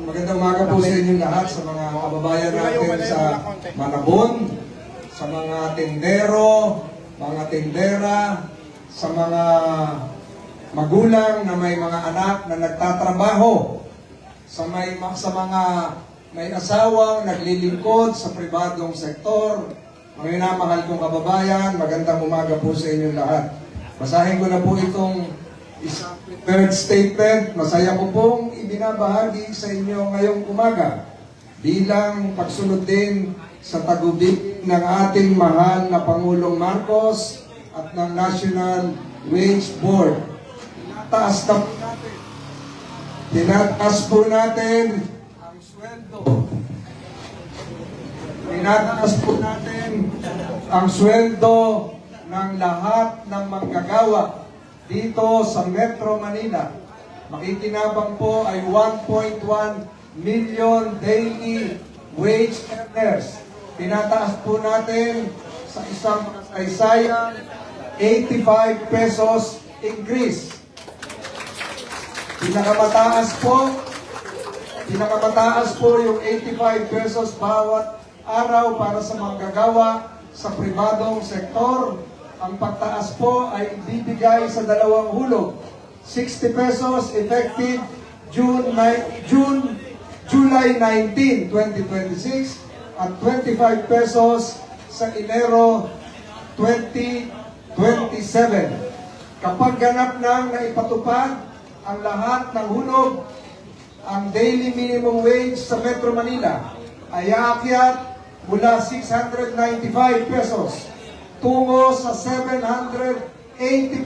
Magandang umaga po sa inyo lahat, sa mga kababayan natin sa Malabon, sa mga tindero, mga tindera, sa mga magulang na may mga anak na nagtatrabaho, sa mga may asawang naglilingkod sa pribadong sektor. Mga minamahal kong kababayan, magandang umaga po sa inyo lahat. Basahin ko na po itong isang prepared statement. Masaya ko pong ibinabahagi sa inyo ngayong umaga bilang pagsunod din sa tagubig ng ating mahal na Pangulong Marcos at ng National Wage Board. Tinataas po natin ang sweldo. Tinataas po natin ang sweldo ng lahat ng manggagawa dito sa Metro Manila. Makikinabang po ay 1.1 million daily wage earners. Tinataas po natin sa isang kasaysayang 85 pesos increase. Pinakamataas po yung 85 pesos bawat araw para sa manggagawa sa pribadong sektor. Ang pagtaas po ay ibibigay sa dalawang hulog. 60 pesos effective July 19, 2026 at 25 pesos sa Enero 2027. Kapag ganap nang naipatupad ang lahat ng hulog, ang daily minimum wage sa Metro Manila ay aakyat mula 695 pesos tungo sa 780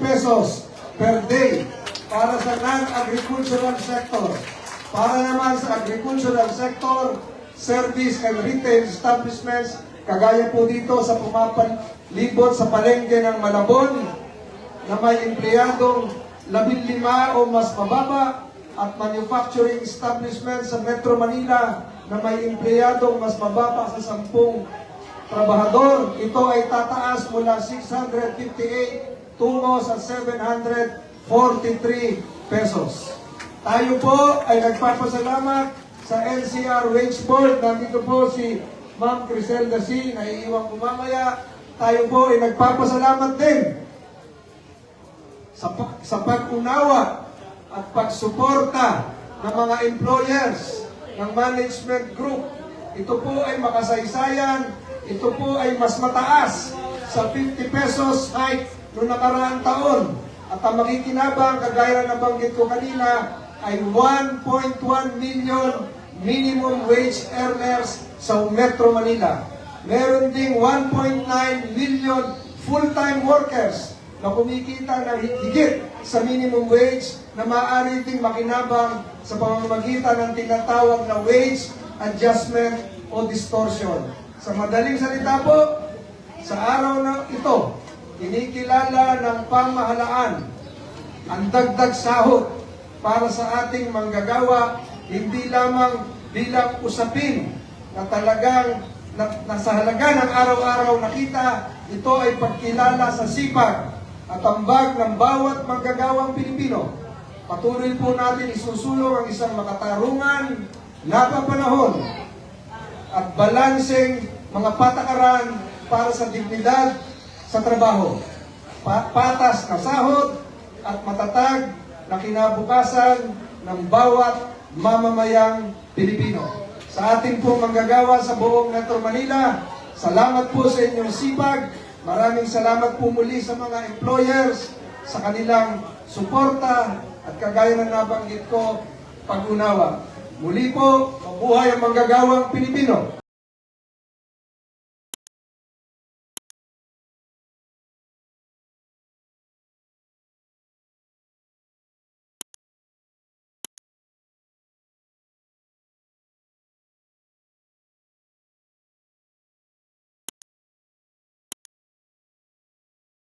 pesos per day para sa non-agricultural sector. Para naman sa agricultural sector, service and retail establishments, kagaya po dito sa pumapalibot sa palengke ng Malabon, na may empleyadong 15 o mas mababa, at manufacturing establishment sa Metro Manila na may empleyadong mas mababa sa 10 trabahador, ito ay tataas mula 658 tungo sa 743 pesos. Tayo po ay nagpapasalamat sa NCR Wage Board. Nandito po si Ma'am Criselda C. na iiwan ko mamaya. Tayo po ay nagpapasalamat din sa pag-unawa at pagsuporta ng mga employers ng management group. Ito po ay makasaysayan, ito po ay mas mataas sa 50 pesos hike noong nakaraang taon. At ang makikinabang, kagaya na nabanggit ko kanina, ay 1.1 million minimum wage earners sa Metro Manila. Meron ding 1.9 million full-time workers na kumikita na higit sa minimum wage na maaari ding makinabang sa pamamagitan ng tinatawag na wage adjustment o distortion. Sa madaling salita po, sa araw na ito, kinikilala ng pamahalaan ang dagdag sahod para sa ating manggagawa, hindi lamang bilang usapin na talagang nasa halaga ng araw-araw na kita. Ito ay pagkilala sa sipag at ambag ng bawat manggagawang Pilipino. Patuloy po natin isusulong ang isang makatarungan, napapanahon at balanseng mga patakaran para sa dignidad sa trabaho, patas na sahod at matatag na kinabukasan ng bawat mamamayang Pilipino. Sa ating pong manggagawa sa buong Metro Manila, salamat po sa inyong sipag. Maraming salamat po muli sa mga employers sa kanilang suporta at kagaya na nabanggit ko, pag-unawa. Muli po, mabuhay ang manggagawang Pilipino.